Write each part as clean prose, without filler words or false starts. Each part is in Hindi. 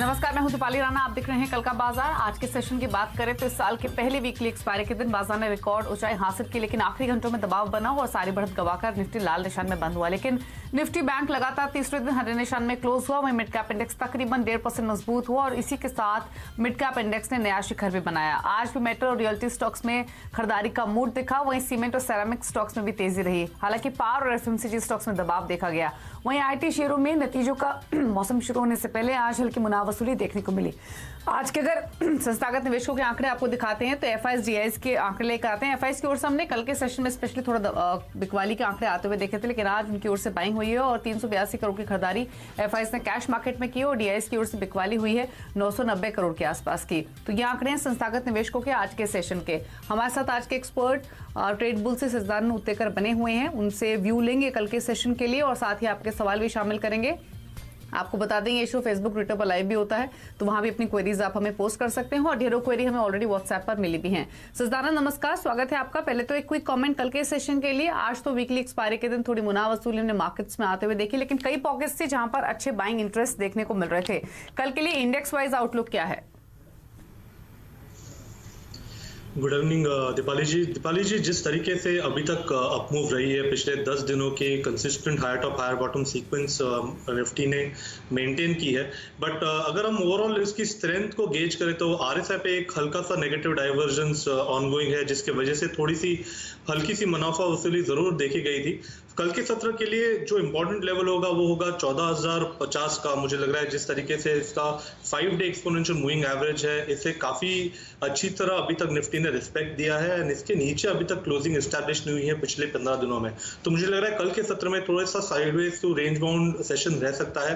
नमस्कार, मैं हूं दीपाली राणा। आप देख रहे हैं कल का बाजार। आज के सेशन की बात करें तो इस साल के पहले वीकली एक्सपायरी के दिन बाजार ने रिकॉर्ड ऊंचाई हासिल की, लेकिन आखिरी घंटों में दबाव बना और सारी बढ़त गवाकर निफ्टी लाल निशान में बंद हुआ। लेकिन निफ्टी बैंक लगातार तीसरे दिन हरे निशान में क्लोज हुआ। वहीं मिड कैप इंडेक्स तकरीबन 1.5% मजबूत हुआ और इसी के साथ मिड कैप इंडेक्स ने नया शिखर भी बनाया। आज भी मेटल और रियल्टी स्टॉक्स में खरीदारी का मूड दिखा। वहीं सीमेंट और सेरामिक स्टॉक्स में भी तेजी रही। हालांकि पावर और एफएमसीजी स्टॉक्स में दबाव देखा गया। वहीं आईटी शेयरों में नतीजों का मौसम शुरू होने से पहले आज हल्की मुनाफा वसूली देखने को मिली। आज के अगर संस्थागत निवेशकों के आंकड़े आपको दिखाते हैं तो एफआईएस डीआईएस के आंकड़े लेकर आते हैं। एफआईएस की ओर से हमने कल के सेशन में स्पेशली थोड़ा बिकवाली के आंकड़े आते हुए देखे थे, लेकिन आज उनकी ओर से बाइंग हुई है और 382 करोड़ की खरीदारी एफआईएस ने कैश मार्केट में की और डीआईएस की ओर से बिकवाली हुई है 990 करोड़ के आसपास की। तो ये आंकड़े हैं संस्थागत निवेशकों के आज के सेशन के। हमारे साथ आज के एक्सपर्ट ट्रेड बुल से सिद्धार्थ उत्तेकर बने हुए हैं, उनसे व्यू लेंगे कल के सेशन के लिए और साथ ही आपके सवाल भी शामिल करेंगे। आपको बता दें ये शो फेसबुक ट्विटर पर लाइव भी होता है, तो वहां भी अपनी क्वेरीज आप हमें पोस्ट कर सकते हैं और ढेरों क्वेरी हमें ऑलरेडी व्हाट्सएप पर मिली भी हैं। सिद्धार्थ नमस्कार, स्वागत है आपका। पहले तो एक क्विक कमेंट कल के सेशन के लिए। आज तो वीकली एक्सपायरी के दिन थोड़ी मुनाफा वसूली हमने मार्केट्स में आते हुए देखी, लेकिन कई पॉकेट्स थे जहां पर अच्छे बाइंग इंटरेस्ट देखने को मिल रहे थे। कल के लिए इंडेक्स वाइज आउटलुक क्या है? गुड इवनिंग दीपाली जी, जिस तरीके से अभी तक अपमूव रही है पिछले 10 दिनों के consistent higher top higher bottom sequence Nifty ने मेंटेन की है, बट अगर हम ओवरऑल इसकी स्ट्रेंथ को गेज करें तो आरएसआई पे एक हल्का सा नेगेटिव डाइवर्जेंस ऑनगोइंग है, जिसकी वजह से थोड़ी सी हल्की सी मुनाफा वसूली जरूर देखी गई थी। कल के सत्र के लिए जो इम्पोर्टेंट लेवल होगा वो होगा 14,050 का। मुझे लग रहा है जिस तरीके से इसका 5 डे एक्सपोनेंशियल मूविंग एवरेज है, इसे काफी अच्छी तरह अभी तक निफ्टी ने रिस्पेक्ट दिया है एंड इसके नीचे अभी तक क्लोजिंग एस्टैब्लिश नहीं हुई है पिछले 15 दिनों में। तो मुझे लग रहा है कल के सत्र में थोड़ा सा sideways to range bound session रह सकता है।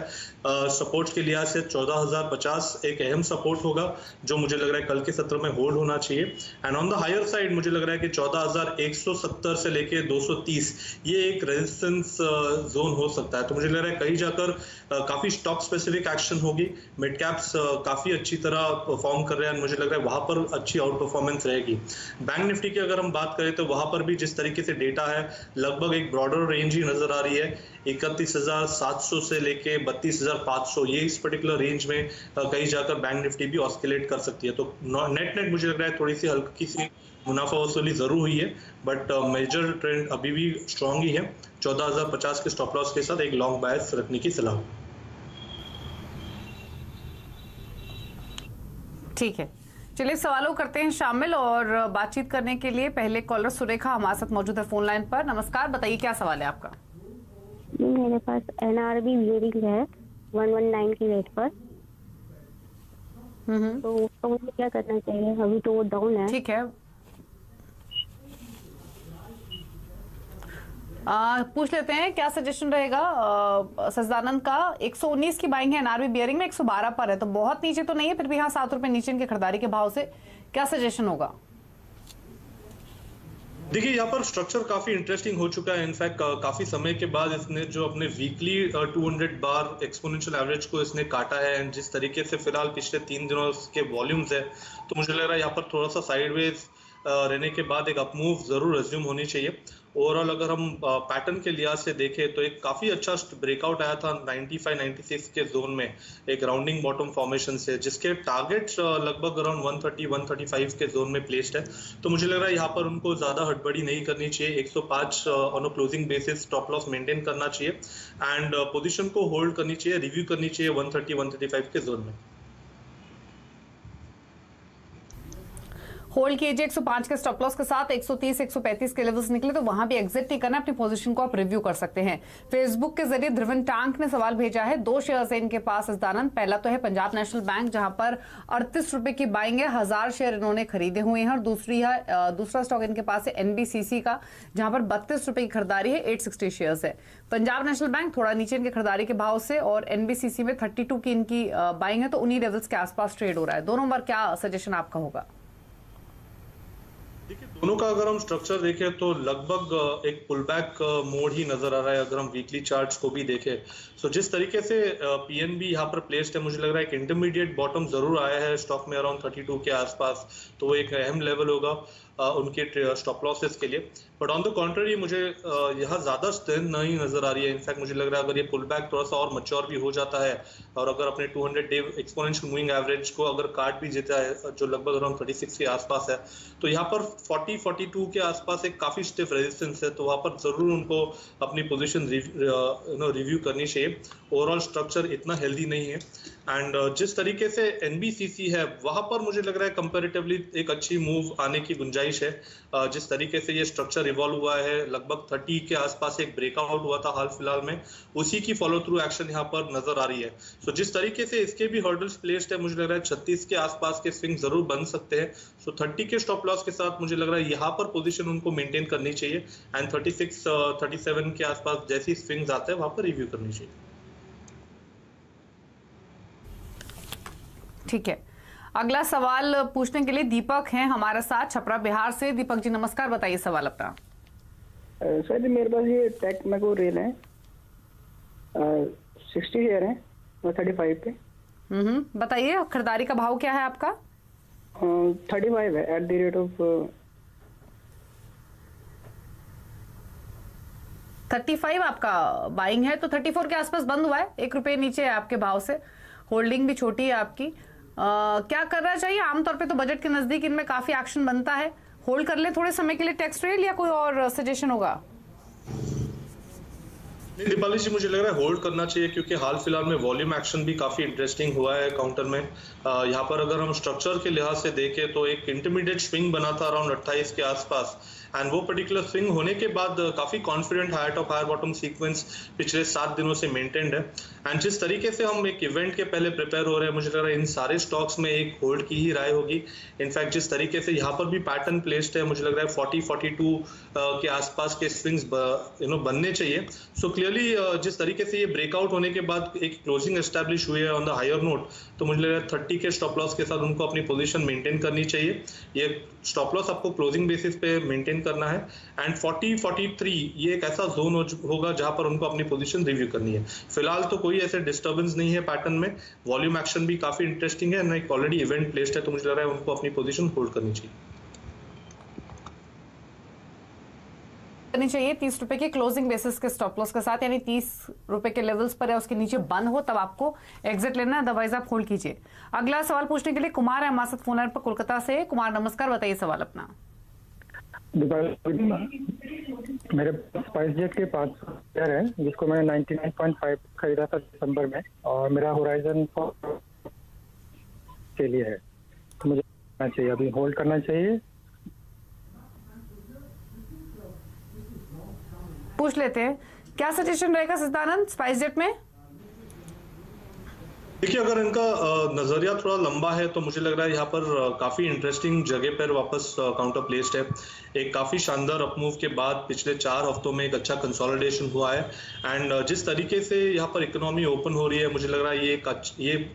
सपोर्ट के लिहाज से 14,050 एक अहम सपोर्ट होगा जो मुझे लग रहा है कल के सत्र में होल्ड होना चाहिए। And on the higher side मुझे लग रहा है कि 14,170 से लेके 230 ये एक रेजिस्टेंस जोन हो सकता है। तो मुझे लग रहा है कहीं जाकर काफी स्टॉक स्पेसिफिक एक्शन होगी। मिड कैप्स काफी अच्छी तरह परफॉर्म कर रहे हैं, मुझे लग रहा है वहां पर अच्छी आउट परफॉर्मेंस रहेगी। बैंक निफ्टी की अगर हम बात करें तो वहां पर भी जिस तरीके से डेटा है लगभग एक ब्रॉडर रेंज ही नजर आ रही है। 31,700 से लेके 32,500 ये इस पर्टिकुलर रेंज में कहीं जाकर बैंक निफ्टी भी ऑस्किलेट कर सकती है। तो नेट मुझे लग रहा है थोड़ी सी हल्की सी मुनाफा वसूली जरूर हुई है, बट मेजर ट्रेंड अभी भी स्ट्रांग ही है। 14,050 के स्टॉप लॉस के साथ एक लॉन्ग बायस रखने की सलाह। ठीक है, चलिए सवालों करते हैं शामिल और बातचीत करने के लिए पहले कॉलर सुरेखा हमारे साथ मौजूद है फोन लाइन पर। नमस्कार, बताइए क्या सवाल है आपका? मेरे पास एनआरबी बियरिंग है 119 की रेट पर, तो उसको मुझे क्या करना चाहिए? अभी तो वो डाउन है। ठीक है, पूछ लेते हैं क्या सजेशन रहेगा सजदानंद का। 119 की बाइंग है एनआरबी बियरिंग में, 112 पर है, तो बहुत नीचे तो नहीं है, फिर भी यहाँ 7 रुपए नीचे इनके खरीदारी के भाव से क्या सजेशन होगा? देखिए यहाँ पर स्ट्रक्चर काफी इंटरेस्टिंग हो चुका है। इनफैक्ट काफी समय के बाद इसने जो अपने वीकली 200 बार एक्सपोनेंशियल एवरेज को इसने काटा है एंड जिस तरीके से फिलहाल पिछले 3 दिनों के वॉल्यूम्स है, तो मुझे लग रहा है यहाँ पर थोड़ा सा साइडवेज रहने के बाद एक अपमूव जरूर रिज्यूम होनी चाहिए। ओवरऑल अगर हम पैटर्न के लिहाज से देखें तो एक काफी अच्छा ब्रेकआउट आया था 95-96 के जोन में एक राउंडिंग बॉटम फॉर्मेशन से, जिसके टारगेट्स लगभग अराउंड 130-135 के जोन में प्लेस्ड है। तो मुझे लग रहा है यहाँ पर उनको ज्यादा हड़बड़ी नहीं करनी चाहिए। 105 on a closing basis stop loss maintain करना चाहिए एंड पोजीशन को होल्ड करनी चाहिए, रिव्यू करनी चाहिए 130-135 के जोन में। होल्ड कीजिए 105 के स्टॉप लॉस के साथ। 130-135 के लेवल्स निकले तो वहां भी एग्जिट नहीं करना, अपनी पोजीशन को आप रिव्यू कर सकते हैं। फेसबुक के जरिए ध्रुवन टांक ने सवाल भेजा है। 2 शेयर्स है इनके पास सजदानंद। पहला तो है पंजाब नेशनल बैंक जहां पर 38 रुपए की बाइंग है, 1000 शेयर इन्होंने खरीदे हुए हैं। और दूसरा स्टॉक इनके पास है एनबीसीसी का जहां पर 32 रुपए की खरीदारी है, 860 शेयर्स है। पंजाब नेशनल बैंक थोड़ा नीचे इनके खरीदारी के भाव से और एनबीसीसी में 32 की इनकी बाइंग है, तो उन्हीं लेवल्स के आसपास ट्रेड हो रहा है। दोनों बार क्या सजेशन आपका होगा? देखिए दोनों का अगर हम स्ट्रक्चर देखें तो लगभग एक पुल बैक मोड ही नजर आ रहा है। अगर हम वीकली चार्ट्स को भी देखें तो जिस तरीके से पीएनबी यहाँ पर प्लेस्ड है, मुझे लग रहा है एक इंटरमीडिएट बॉटम जरूर आया है स्टॉक में अराउंड 32 के आसपास, तो वो एक अहम लेवल होगा। उनके स्टॉप लॉसेस के लिए। बट ऑन द कॉन्ट्ररी मुझे यहाँ ज़्यादा स्ट्रेंथ नहीं नज़र आ रही है। इनफैक्ट मुझे लग रहा है अगर ये पुल बैक थोड़ा सा और मैच्योर भी हो जाता है और अगर अपने 200 डे एक्सपोनेंशियल मूविंग एवरेज को अगर काट भी देता है जो लगभग अराउंड 36 के आसपास है, तो यहाँ पर 40-42 के आसपास एक काफ़ी स्टिफ रेजिस्टेंस है, तो वहाँ पर ज़रूर उनको अपनी पोजीशन रिव्यू करनी चाहिए। ओवरऑल स्ट्रक्चर इतना हेल्दी नहीं है एंड जिस तरीके से NBCC है वहाँ पर मुझे लग रहा है कंपैरेटिवली एक अच्छी मूव आने की गुंजाइश है। जिस तरीके से ये स्ट्रक्चर इवॉल्व हुआ है, लगभग 30 के आसपास एक ब्रेकआउट हुआ था हाल फिलहाल में, उसी की फॉलो थ्रू एक्शन यहाँ पर नजर आ रही है। सो जिस तरीके से इसके भी हर्डल्स प्लेस्ड है, मुझे लग रहा है 36 के आसपास के स्विंग जरूर बन सकते हैं। सो 30 के स्टॉप लॉस के साथ मुझे लग रहा है यहाँ पर पोजीशन उनको मेंटेन करनी चाहिए एंड 36-37 के आसपास जैसी स्विंग्स आते हैं वहां पर रिव्यू करनी चाहिए। ठीक है, अगला सवाल पूछने के लिए दीपक हैं हमारे साथ छपरा बिहार से। दीपक जी नमस्कार, बताइए सवाल अपना। सर जी मेरे पास ये टेक मैगो रेल है, 60 शेयर है और 35 पे। बताइए खरीदारी का भाव क्या है आपका? 35 है एट द रेट ऑफ 35 आपका बाइंग है, तो 34 के आसपास बंद हुआ है, 1 रुपए नीचे है आपके भाव से। होल्डिंग भी छोटी है आपकी। क्या करना चाहिए? आमतौर पे तो बजट के नजदीक इनमें काफी एक्शन बनता है। होल्ड कर ले थोड़े समय के लिए टेक्स रेल, या कोई और सजेशन होगा? नहीं दीपाली जी, मुझे लग रहा है होल्ड करना चाहिए क्योंकि हाल फिलहाल में वॉल्यूम एक्शन भी काफी इंटरेस्टिंग हुआ है काउंटर में। यहाँ पर अगर हम स्ट्रक्चर के लिहाज से देखें तो एक इंटरमीडिएट स्विंग बना था अराउंड 28 के आसपास एंड वो पर्टिकुलर स्विंग होने के बाद काफी confident higher top higher bottom sequence पिछले 7 दिनों से मेंटेन्ड है। एंड जिस तरीके से हम एक इवेंट के पहले प्रिपेयर हो रहे हैं, मुझे लग रहा है इन सारे स्टॉक्स में एक होल्ड की ही राय होगी। इनफैक्ट जिस तरीके से यहाँ पर भी पैटर्न प्लेस्ड है, मुझे लग रहा है 40-42 के आसपास के स्विंग्स बनने चाहिए। सो क्लियरली जिस तरीके से ये ब्रेकआउट होने के बाद एक क्लोजिंग एस्टैब्लिश हुई है ऑन द हायर नोट, तो मुझे लग रहा है 30 के स्टॉप लॉस के साथ उनको अपनी पोजीशन मेंटेन करनी चाहिए। ये स्टॉप लॉस आपको क्लोजिंग बेसिस पे मेंटेन करना है एंड 40-43 ये एक ऐसा जोन होगा जहां पर उनको अपनी पोजीशन रिव्यू करनी है। फिलहाल तो कोई ऐसे डिस्टर्बेंस नहीं है पैटर्न में, वॉल्यूम एक्शन भी काफी इंटरेस्टिंग है, एक ऑलरेडी इवेंट प्लेस्ड है, तो मुझे लग रहा है उनको अपनी पोजीशन होल्ड करनी चाहिए 30 रुपए के क्लोजिंग बेसिस के स्टॉप लॉस के साथ, यानी 30 रुपए के लेवल्स पर है उसके नीचे बंद हो तब आपको एग्जिट लेना है, अदरवाइज आप होल्ड कीजिए। अगला सवाल पूछने के लिए कुमार है हमारे साथ फोन लाइन पर कोलकाता से। कुमार नमस्कार, बताइए सवाल अपना। मेरे स्पाइसजेट के 5 शेयर है जिसको मैंने 99.5 खरीदा था दिसंबर में, और मेरा होराइजन के लिए है, तो मुझे करना चाहिए, अभी होल्ड करना चाहिए। पूछ लेते हैं क्या सजेशन रहेगा सिद्धानंद स्पाइसजेट में? देखिए, अगर इनका नजरिया थोड़ा लंबा है तो मुझे लग रहा है यहाँ पर काफी इंटरेस्टिंग जगह पर वापस काउंटर प्लेस्ड है। एक काफी शानदार अपमूव के बाद पिछले 4 हफ्तों में एक अच्छा कंसोलिडेशन हुआ है एंड जिस तरीके से यहाँ पर इकोनॉमी ओपन हो रही है, मुझे लग रहा है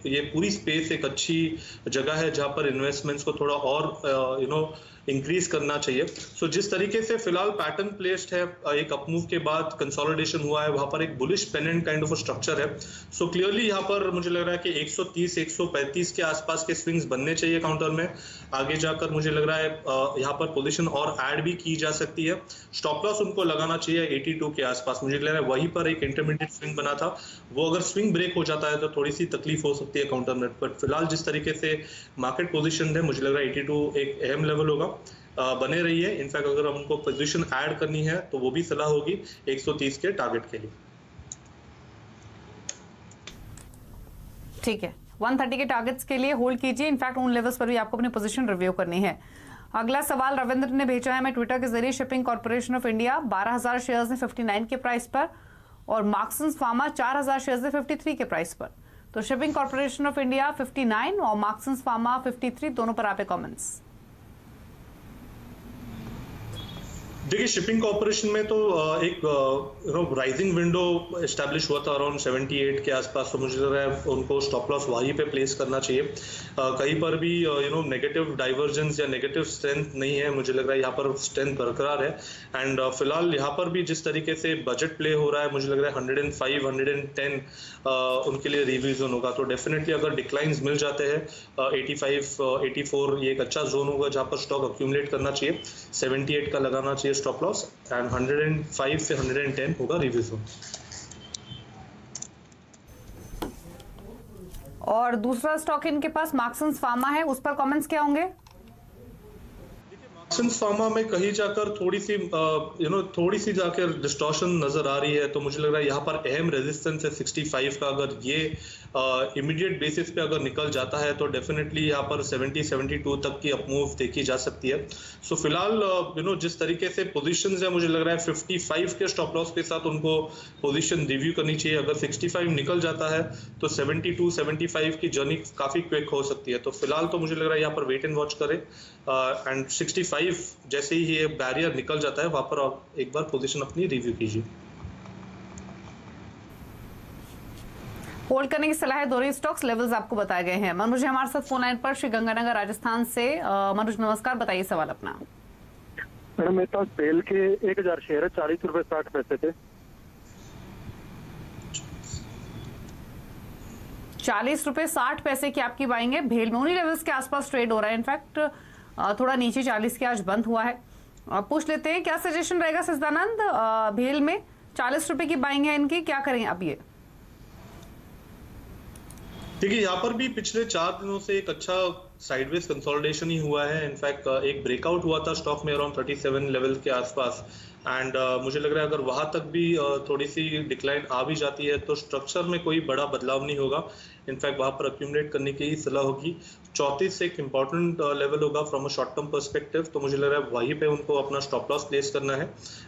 ये पूरी स्पेस एक अच्छी जगह है जहाँ पर इन्वेस्टमेंट्स को थोड़ा और इंक्रीज करना चाहिए। सो जिस तरीके से फिलहाल पैटर्न प्लेस्ड है, एक अपमूव के बाद कंसोलिडेशन हुआ है, वहां पर एक bullish pennant kind of structure है। सो क्लियरली यहाँ पर मुझे लग रहा है कि 130-135 के आसपास के स्विंग्स बनने चाहिए काउंटर में। आगे जाकर मुझे लग रहा है यहाँ पर पोजीशन और ऐड भी की जा सकती है। स्टॉप लॉस उनको लगाना चाहिए 82 के आसपास। मुझे लग रहा है वहीं पर एक इंटरमीडिएट स्विंग बना था, वो अगर स्विंग ब्रेक हो जाता है तो थोड़ी सी तकलीफ हो सकती है काउंटर में। बट फिलहाल जिस तरीके से मार्केट पोजीशन है, मुझे लग रहा है 82 एक अहम लेवल होगा, बने रही है। इनफैक्ट अगर हमको पोजीशन ऐड करनी है तो वो भी सलाह होगी 130 के टारगेट के लिए। ठीक है, 130 के टारगेट्स के लिए होल्ड कीजिए। इनफैक्ट उन लेवल्स पर भी आपको अपनी पोजीशन रिव्यू करनी है। अगला सवाल रविंद्र ने भेजा है मैं ट्विटर के जरिए। Shipping corporation of India 12,000 shares ने 59 के प्राइस पर और मार्क्सन्स फार्मा 4,000 शेयर्स ने 53 के प्राइस पर। तो शिपिंग कॉर्पोरेशन ऑफ इंडिया 59 और मार्क्सन्स फार्मा 53, दोनों पर आपके कमेंट्स। देखिए शिपिंग कॉर्पोरेशन में तो एक राइजिंग विंडो एस्टैब्लिश हुआ था अराउंड 78 के आसपास, तो मुझे लग रहा है उनको स्टॉप लॉस वहीं पे प्लेस करना चाहिए। कहीं पर भी नेगेटिव डाइवर्जेंस या नेगेटिव स्ट्रेंथ नहीं है, मुझे लग रहा है यहाँ पर स्ट्रेंथ बरकरार है। एंड फिलहाल यहाँ पर भी जिस तरीके से बजट प्ले हो रहा है, मुझे लग रहा है 105 110 उनके लिए रिवीजन होगा। तो डेफिनेटली अगर डिक्लाइंस मिल जाते हैं 85 84 ये एक अच्छा जोन होगा जहाँ पर स्टॉक अक्यूमुलेट करना चाहिए। 78 का लगाना चाहिए स्टॉप लॉस एंड 105 से 110 होगा रिव्यू जोन। और दूसरा स्टॉक इनके पास मार्क्सन्स फार्मा है, उस पर कमेंट्स क्या होंगे? मार्क्सन्स फार्मा में कहीं जाकर थोड़ी सी जाकर डिस्टॉर्शन नजर आ रही है, तो मुझे लग रहा है यहाँ पर अहम रेजिस्टेंस है 65 का। अगर ये इमीडिएट बेसिस पे अगर निकल जाता है तो डेफिनेटली यहाँ पर 70 72 तक की अपमूव देखी जा सकती है। सो फिलहाल जिस तरीके से पोजीशंस है, मुझे लग रहा है 55 के स्टॉप लॉस के साथ उनको पोजीशन रिव्यू करनी चाहिए। अगर 65 निकल जाता है तो 72 75 की जर्नी काफी क्विक हो सकती है। तो फिलहाल तो मुझे लग रहा है यहाँ पर वेट एंड वॉच करें एंड 65 जैसे ही ये बैरियर निकल जाता है वहां पर आप एक बार पोजीशन अपनी रिव्यू कीजिए। होल्ड करने की सलाह है। दोनों स्टॉक्स लेवल्स आपको बताए गए हैं। मनोज हमारे साथ फोन लाइन पर श्री गंगानगर राजस्थान से। मनोज नमस्कार, बताइए सवाल अपना। मैडम मेरे पास बेल के 1000 शेयर है, 40 रुपए 60 पैसे थे। 40 रुपए 60 पैसे की आपकी बाइंग है। भेल में उन्हीं लेवल्स के आसपास ट्रेड हो रहा है। इनफैक्ट थोड़ा नीचे 40 के आज बंद हुआ है। पूछ लेते हैं क्या सजेशन रहेगा सजदानंद? भेल में 40 रुपए की बाइंग है इनकी, क्या करें अब ये? देखिए यहाँ पर भी पिछले 4 दिनों से एक अच्छा साइडवेज कंसोलिडेशन ही हुआ है। इनफैक्ट एक ब्रेकआउट हुआ था स्टॉक में अराउंड 37 लेवल के आसपास एंड मुझे लग रहा है अगर वहां तक भी थोड़ी सी डिक्लाइन आ भी जाती है तो स्ट्रक्चर में कोई बड़ा बदलाव नहीं होगा। इनफैक्ट वहां पर अक्यूमुलेट करने की ही सलाह होगी। 34 एक इंपॉर्टेंट लेवल होगा from a short term perspective, तो मुझे लग रहा है वहीं पे उनको अपना स्टॉप लॉस प्लेस करना है।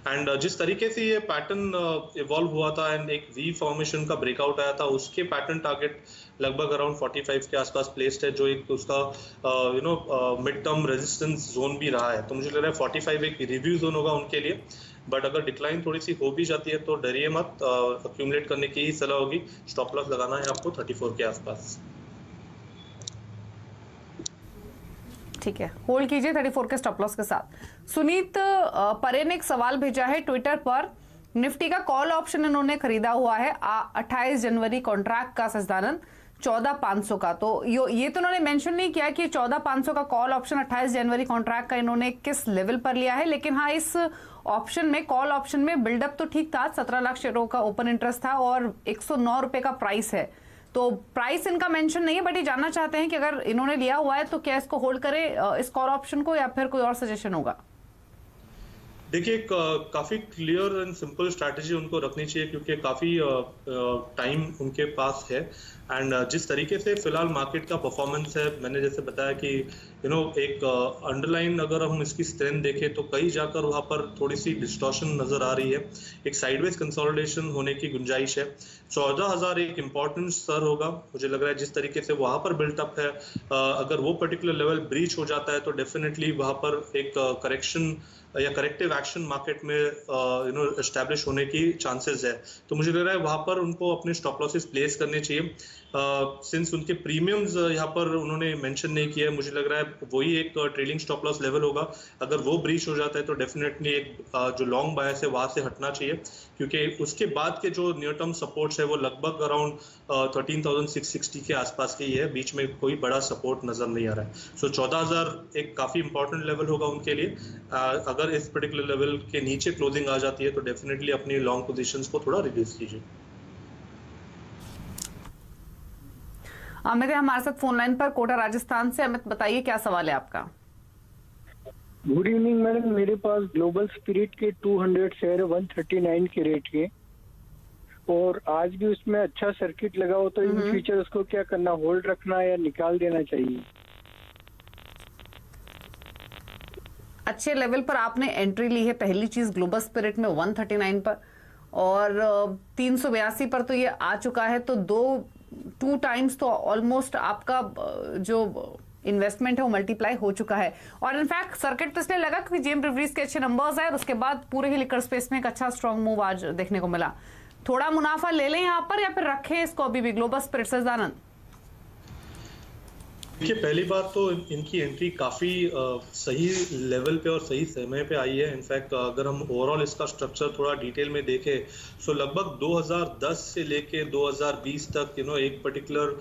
एंड जिस तरीके से ये पैटर्न इवॉल्व हुआ था एंड एक वी फॉर्मेशन का ब्रेकआउट आया था, उसके पैटर्न टारगेट लगभग अराउंड 45 के आसपास प्लेस्ड है, जो एक उसका मिड टर्म रेजिस्टेंस जोन भी रहा है। तो मुझे लग रहा है 45 एक रिव्यू जोन होगा उनके लिए। बट अगर डिक्लाइन थोड़ी सी हो भी जाती है तो डरिए मत, अक्यूमुलेट करने की ही सलाह होगी। स्टॉप लॉस लगाना है आपको 34 के आसपास। ठीक है, होल्ड कीजिए 34 के स्टॉप लॉस के साथ। सुनीत परे ने एक सवाल भेजा है ट्विटर पर। निफ्टी का कॉल ऑप्शन इन्होंने खरीदा हुआ है 28 जनवरी कॉन्ट्रैक्ट का सजदानंद 14,500 का। तो ये तो उन्होंने मेंशन नहीं किया कि 14,500 का कॉल ऑप्शन 28 जनवरी कॉन्ट्रैक्ट का इन्होंने किस लेवल पर लिया है, लेकिन हाँ इस ऑप्शन में कॉल ऑप्शन में बिल्डअप तो ठीक था। 17 लाख शेयरों का ओपन इंटरेस्ट था और 109 रुपए का प्राइस है। तो प्राइस इनका मेंशन नहीं है, बट ये जानना चाहते हैं कि अगर इन्होंने लिया हुआ है तो क्या इसको होल्ड करें इस कॉल ऑप्शन को, या फिर कोई और सजेशन होगा? देखिए काफी क्लियर एंड सिंपल स्ट्रैटेजी उनको रखनी चाहिए क्योंकि काफी टाइम उनके पास है। एंड जिस तरीके से फिलहाल मार्केट का परफॉर्मेंस है, मैंने जैसे बताया कि एक अंडरलाइन अगर हम इसकी स्ट्रेंथ देखें तो कहीं जाकर वहां पर थोड़ी सी डिस्टॉर्शन नजर आ रही है। एक साइडवेज कंसोलिडेशन होने की गुंजाइश है। 14,000 एक इम्पॉर्टेंट स्तर होगा। मुझे लग रहा है जिस तरीके से वहां पर बिल्टअप है, अगर वो पर्टिकुलर लेवल ब्रीच हो जाता है तो डेफिनेटली वहां पर एक करेक्शन या करेक्टिव एक्शन मार्केट में एस्टैब्लिश होने की चांसेस है। तो मुझे लग रहा है वहां पर उनको अपने स्टॉप लॉसेस प्लेस करने चाहिए। सिंस उनके प्रीमियम्स यहाँ पर उन्होंने मेंशन नहीं किया है, मुझे लग रहा है वही एक ट्रेलिंग स्टॉप लॉस लेवल होगा। अगर वो ब्रीच हो जाता है तो डेफिनेटली एक जो लॉन्ग बायस है वहां से हटना चाहिए, क्योंकि उसके बाद के जो नियर टर्म सपोर्ट्स है वो लगभग अराउंड 13,660 के आसपास के ही है। बीच में कोई बड़ा सपोर्ट नजर नहीं आ रहा है। सो 14,000 एक काफी इंपॉर्टेंट लेवल होगा उनके लिए। अगर इस पर्टिकुलर लेवल के नीचे क्लोजिंग आ जाती है तो डेफिनेटली अपनी लॉन्ग पोजीशंस को थोड़ा रिड्यूस कीजिए। अमित है हमारे साथ फोन लाइन पर कोटा राजस्थान से। अमित बताइए क्या सवाल है आपका? गुड इवनिंग मैडम, मेरे पास ग्लोबल स्पिरिट के 200 शेयर 139 के रेट के, और आज भी उसमें अच्छा सर्किट लगा हो, तो इन फ्यूचर उसको क्या करना, होल्ड रखना या निकाल देना चाहिए? अच्छे लेवल पर आपने एंट्री ली है। पहली चीज ग्लोबल स्पिरिट में 139 पर और 382 पर तो ये आ चुका है, तो 2 टाइम्स तो ऑलमोस्ट आपका जो इन्वेस्टमेंट है वो मल्टीप्लाई हो चुका है। और इनफैक्ट सर्किट तो इसलिए लगा क्योंकि जेएम ब्रीवरीज के अच्छे नंबर्स है और उसके बाद पूरे ही लिकर स्पेस में एक अच्छा स्ट्रॉन्ग मूव आज देखने को मिला। थोड़ा मुनाफा ले लें यहाँ पर या फिर रखें इसको अभी भी? Global spirits, Sachidanand. देखिए, पहली बात तो इनकी एंट्री काफ़ी सही लेवल पे और सही समय पे आई है। इनफैक्ट अगर हम ओवरऑल इसका स्ट्रक्चर थोड़ा डिटेल में देखें तो लगभग 2010 से लेके 2020 तक एक particular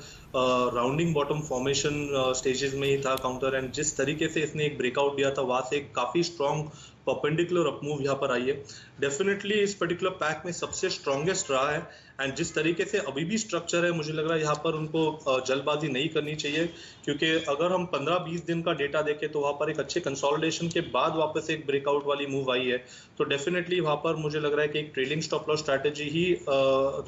rounding bottom formation stages में ही था काउंटर, एंड जिस तरीके से इसने एक ब्रेकआउट दिया था वहाँ से काफ़ी स्ट्रॉन्ग परपेंडिकुलर अपमूव यहाँ पर आई है। डेफिनेटली इस पर्टिकुलर पैक में सबसे स्ट्रॉन्गेस्ट रहा है, एंड जिस तरीके से अभी भी स्ट्रक्चर है मुझे लग रहा है यहाँ पर उनको जल्दबाजी नहीं करनी चाहिए, क्योंकि अगर हम 15-20 दिन का डेटा देखें तो वहाँ पर एक अच्छे कंसोलिडेशन के बाद वापस एक ब्रेकआउट वाली मूव आई है। तो डेफिनेटली वहाँ पर मुझे लग रहा है कि एक ट्रेलिंग स्टॉप लॉस स्ट्रैटेजी ही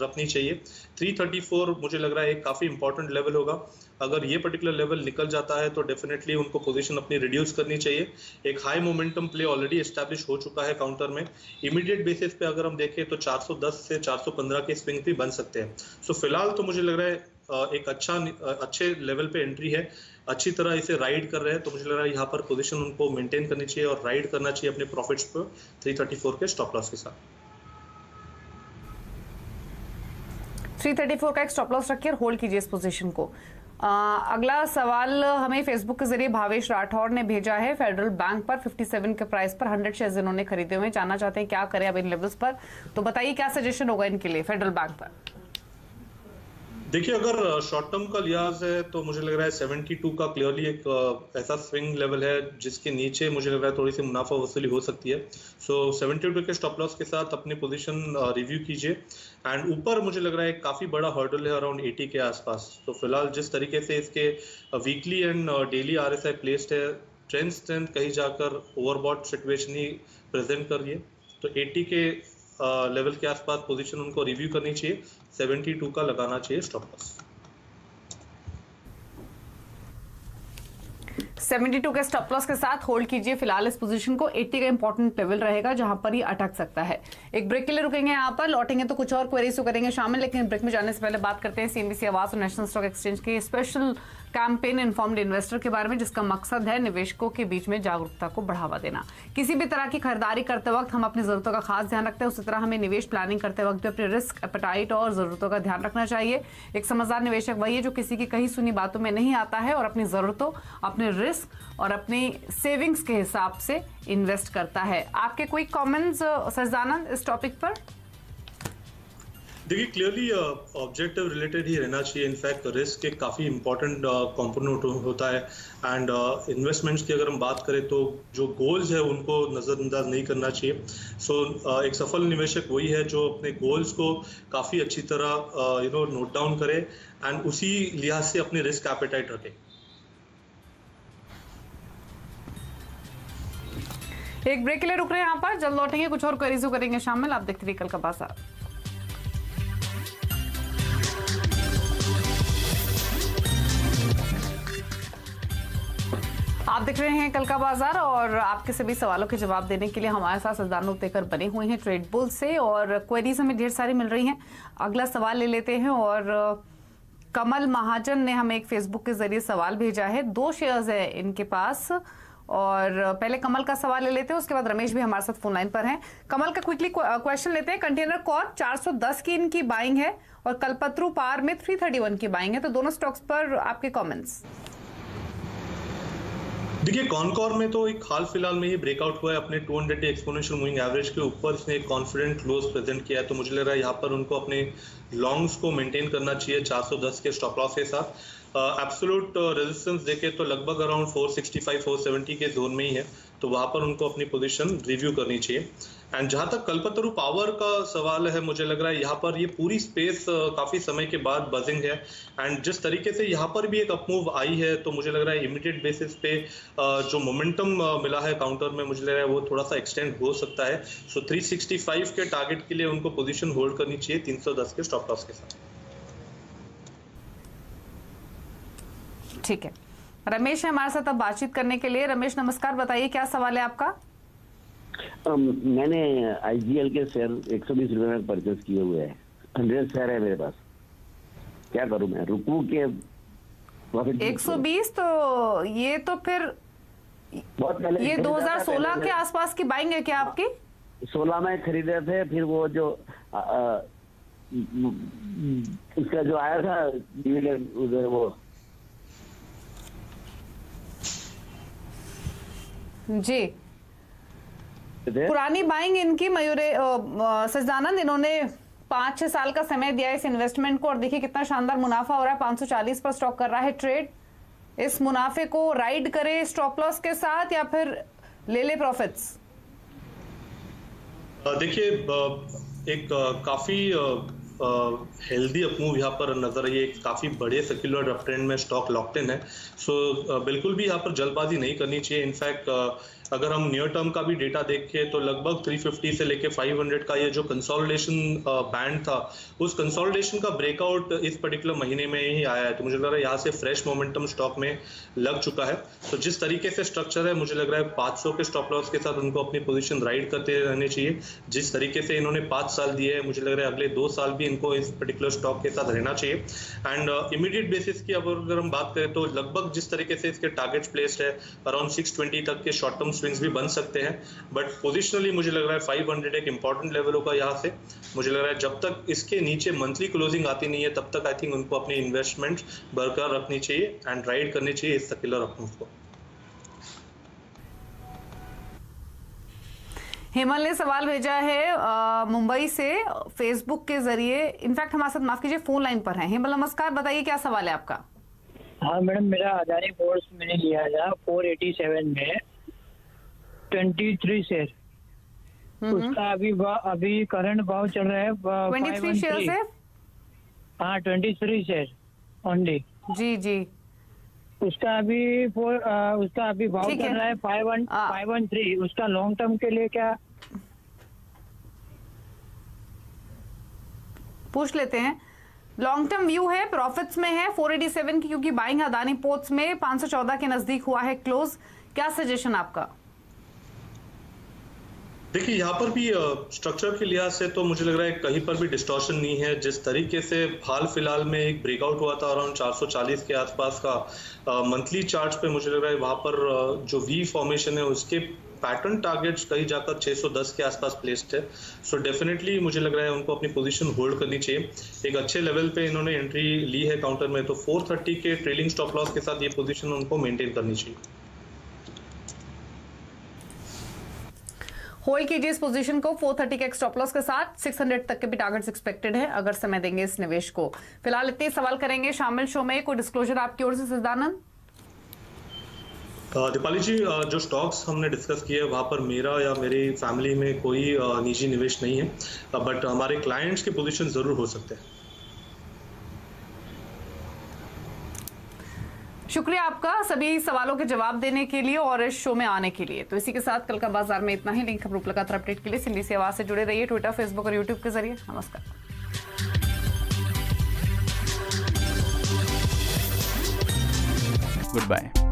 रखनी चाहिए। 334 मुझे लग रहा है एक काफ़ी इंपॉर्टेंट लेवल होगा। अगर ये पर्टिकुलर लेवल निकल जाता है तो डेफिनेटली उनको पोजीशन अपनी रिड्यूस करनी चाहिए। एक high momentum play already establish हो चुका है काउंटर में। इमीडिएट बेसिस पे अगर हम देखें तो 410 से 415 के स्विंग भी बन सकते हैं। सो फिलहाल तो मुझे लग रहा है एक अच्छे लेवल पे एंट्री है, अच्छी तरह इसे राइड कर रहे हैं, तो मुझे लग रहा है यहाँ पर पोजीशन उनको मेंटेन करनी चाहिए और राइड करना चाहिए अपने प्रॉफिट्स पर 334 के स्टॉप लॉस के साथ। 334 का एक स्टॉप लॉस रखिए और होल्ड कीजिए इस पोजीशन को। अगला सवाल हमें फेसबुक के जरिए भावेश राठौर ने भेजा है। फेडरल बैंक पर 57 के प्राइस पर 100 शेयर्स इन्होंने खरीदे हुए, जानना चाहते हैं क्या करें अब इन लेवल्स पर, तो बताइए क्या सजेशन होगा इनके लिए फेडरल बैंक पर? देखिए, अगर शॉर्ट टर्म का लिहाज है तो मुझे लग रहा है 72 का क्लियरली एक ऐसा स्विंग लेवल है जिसके नीचे मुझे लग रहा है थोड़ी सी मुनाफा वसूली हो सकती है। सो 72 के स्टॉप लॉस के साथ अपनी पोजीशन रिव्यू कीजिए, एंड ऊपर मुझे लग रहा है काफ़ी बड़ा हर्डल है अराउंड 80 के आसपास। तो फिलहाल जिस तरीके से इसके weekly and daily RSI placed है, ट्रेंड स्ट्रेंथ कहीं जाकर ओवरबॉट सिचुएशन ही प्रेजेंट कर रही है, तो 80 के लेवल के आसपास पोजीशन उनको रिव्यू करनी चाहिए। 72 का लगाना चाहिए स्टॉप लॉस। 72 के स्टॉप लॉस के साथ होल्ड कीजिए फिलहाल इस पोजीशन को। 80 का इंपॉर्टेंट लेवल रहेगा जहां पर ये अटक सकता है। एक ब्रेक के लिए रुकेंगे, यहाँ पर लौटेंगे तो कुछ और क्वेरीज करेंगे शामिल, लेकिन ब्रेक में जाने से पहले बात करते हैं CNBC आवास और नेशनल स्टॉक एक्सचेंज के स्पेशल कैंपेन इन्फॉर्म्ड इन्वेस्टर के बारे में, जिसका मकसद है निवेशकों के बीच में जागरूकता को बढ़ावा देना। किसी भी तरह की खरीदारी करते वक्त हम अपनी जरूरतों का खास ध्यान रखते हैं, उसी तरह हमें निवेश प्लानिंग करते वक्त भी अपने रिस्क, एपेटाइट और जरूरतों का ध्यान रखना चाहिए। एक समझदार निवेशक वही है जो किसी की कही सुनी बातों में नहीं आता है और अपनी जरूरतों, अपने रिस्क और अपनी सेविंग्स के हिसाब से इन्वेस्ट करता है। आपके कोई कमेंट्स सजदानंद इस टॉपिक पर? देखिए, क्लियरली ऑब्जेक्टिव रिलेटेड ही रहना चाहिए। इनफैक्ट रिस्क एक काफ़ी इंपॉर्टेंट कंपोनेंट होता है, एंड इन्वेस्टमेंट्स की अगर हम बात करें तो जो गोल्स है उनको नज़रअंदाज नहीं करना चाहिए। सो एक सफल निवेशक वही है जो अपने गोल्स को काफ़ी अच्छी तरह नोट डाउन करे एंड उसी लिहाज से अपने रिस्क एपेटाइट रखे। एक ब्रेक के लिए रुक रहे हैं यहाँ पर, जल्द लौटेंगे, कुछ और क्वेरीज करेंगे शामिल। आप देखते रहिए कल का बाजार। आप देख रहे हैं कल का बाजार और आपके सभी सवालों के जवाब देने के लिए हमारे साथ सजदानंद उपतेकर बने हुए हैं ट्रेड बुल से, और क्वेरीज हमें ढेर सारी मिल रही हैं। अगला सवाल ले लेते हैं, और कमल महाजन ने हमें एक फेसबुक के जरिए सवाल भेजा है। 2 शेयर्स है इनके पास, और पहले कमल का सवाल ले लेते हैं, उसके बाद रमेश भी हमारे साथ फोन लाइन पर हैं। कमल का क्विकली क्वेश्चन लेते हैं। कंटेनर कॉर्प 410 की इनकी बाइंग है और कल्पतरू पार में 331 की बाइंग है, तो दोनों स्टॉक्स पर आपके कमेंट्स? देखिए, कॉनकॉर में तो एक हाल फिलहाल में ही ब्रेकआउट हुआ है अपने 200 डे एक्सपोनेंशियल मूविंग एवरेज के ऊपर। इसने एक कॉन्फिडेंट क्लोज प्रेजेंट किया है, तो मुझे लग रहा है यहाँ पर उनको अपने लॉन्ग्स को मेंटेन करना चाहिए 410 के स्टॉप लॉस के साथ। एब्सोल्यूट रेजिस्टेंस देखे तो लगभग अराउंड 465-470 के जोन में ही है, तो वहाँ पर उनको अपनी पोजीशन रिव्यू करनी चाहिए। एंड जहाँ तक कल्पतरू पावर का सवाल है, मुझे लग रहा है यहाँ पर ये पूरी स्पेस काफ़ी समय के बाद बजिंग है, एंड जिस तरीके से यहाँ पर भी एक अपमूव आई है, तो मुझे लग रहा है इमीडिएट बेसिस पे जो मोमेंटम मिला है काउंटर में, मुझे लग रहा है वो थोड़ा सा एक्सटेंड हो सकता है। सो 365 के टारगेट के लिए उनको पोजीशन होल्ड करनी चाहिए 310 के स्टॉप लॉस के साथ। ठीक है, रमेश है हमारे साथ अब बातचीत करने के लिए। रमेश नमस्कार, बताइए क्या सवाल है आपका? मैंने IGL के शेयर 120 रुपए में परचेस किए हुए हैं। 100 शेयर है मेरे पास, क्या करूं मैं? रुकूं के प्रॉफिट 120, तो ये तो फिर बहुत पहले ये 2016 के आसपास की बाइंग है क्या आपकी? 16 में खरीदे थे, फिर वो जो इसका जो आया था डिविडेंड उधर वो जी पुरानी बाइंग इनकी मयूरे सजदानंद, इन्होंने 5-6 साल का समय दिया इस इन्वेस्टमेंट को और देखिए कितना शानदार मुनाफा हो रहा है। 540 पर स्टॉक कर रहा है ट्रेड। इस मुनाफे को राइड करे स्टॉप लॉस के साथ या फिर ले ले प्रॉफिट्स? देखिए एक काफी हेल्दी अपमूव यहाँ पर नजर आई है। एक काफी बड़े सेक्युलर अप ट्रेंड में स्टॉक लॉक्ड इन है। सो बिल्कुल भी यहाँ पर जल्दबाजी नहीं करनी चाहिए। इनफैक्ट अगर हम नियर टर्म का भी डेटा देखें तो लगभग 350 से लेके 500 का ये जो कंसोलिडेशन बैंड था, उस कंसोलिडेशन का ब्रेकआउट इस पर्टिकुलर महीने में ही आया है। तो मुझे लग रहा है यहाँ से फ्रेश मोमेंटम स्टॉक में लग चुका है। तो जिस तरीके से स्ट्रक्चर है, मुझे लग रहा है 500 के स्टॉप लॉस के साथ उनको अपनी पोजीशन राइड करते रहने चाहिए। जिस तरीके से इन्होंने 5 साल दिए हैं, मुझे लग रहा है अगले 2 साल भी इनको इस पर्टिकुलर स्टॉक के साथ रहना चाहिए। एंड इमीडिएट बेसिस की अगर हम बात करें तो लगभग जिस तरीके से इसके टारगेट्स प्लेस्ड है, अराउंड 620 तक के शॉर्ट टर्म स्विंग्स भी बन सकते हैं। बट पोजिशनली मुझे लग रहा है 500 एक इंपॉर्टेंट लेवल होगा यहाँ से। मुझे लग रहा है जब तक इसके नीचे मंथली क्लोजिंग आती नहीं है, तब तक आई थिंक उनको अपनी इन्वेस्टमेंट बरकरार रखनी चाहिए एंड राइड करनी चाहिए इस सेक्युलर अपमूव को। हेमल ने सवाल भेजा है मुंबई से फेसबुक के जरिए। इनफैक्ट हमारे साथ माफ कीजिए फोन लाइन पर हैं। हेमल नमस्कार, बताइए क्या सवाल है आपका? हाँ मैडम, मेरा अदानी पोर्ट्स मैंने लिया था 487 में 23 शेयर। उसका अभी करंट भाव चल रहा है 23 शेयर से? हाँ 23 शेयर ओनली। जी जी, उसका अभी भाव चल रहा है 513। उसका लॉन्ग टर्म के लिए क्या पूछ लेते हैं। लॉन्ग टर्म व्यू है, प्रॉफिट्स में है 487 की, क्योंकि बाइंग अदानी पोर्ट्स में 514 के नजदीक हुआ है क्लोज। क्या सजेशन आपका? देखिए यहाँ पर भी स्ट्रक्चर के लिहाज से तो मुझे लग रहा है कहीं पर भी डिस्टॉर्शन नहीं है। जिस तरीके से हाल फिलहाल में एक ब्रेकआउट हुआ था अराउंड 440 के आसपास का मंथली चार्ट पे, मुझे लग रहा है वहाँ पर जो वी फॉर्मेशन है उसके पैटर्न टारगेट्स कहीं जाकर 610 के आसपास प्लेस्ड है। सो डेफिनेटली मुझे लग रहा है उनको अपनी पोजीशन होल्ड करनी चाहिए। एक अच्छे लेवल पे इन्होंने एंट्री ली है काउंटर में, तो 430 के ट्रेलिंग स्टॉप लॉस के साथ ये पोजीशन उनको मेंटेन करनी चाहिए। होल्ड कीजिए इस पोजीशन को 430 के स्टॉप लॉस के साथ। 600 तक के भी टारगेट्स एक्सपेक्टेड है अगर समय देंगे इस निवेश को। फिलहाल इतने सवाल करेंगे शामिल शो में। कोई डिस्क्लोजर आपकी ओर से सजदानंद? दीपाली जी, जो स्टॉक्स हमने डिस्कस किए वहाँ पर मेरा या मेरी फैमिली में कोई निजी निवेश नहीं है, बट हमारे क्लाइंट्स के पोजीशन जरूर हो सकते हैं। शुक्रिया आपका सभी सवालों के जवाब देने के लिए और इस शो में आने के लिए। तो इसी के साथ कल का बाजार में इतना ही। लिंक खबरों लगातार अपडेट के लिए सिंधी सी आवाज से जुड़े रहिए, ट्विटर, फेसबुक और यूट्यूब के जरिए। नमस्कार। Good bye.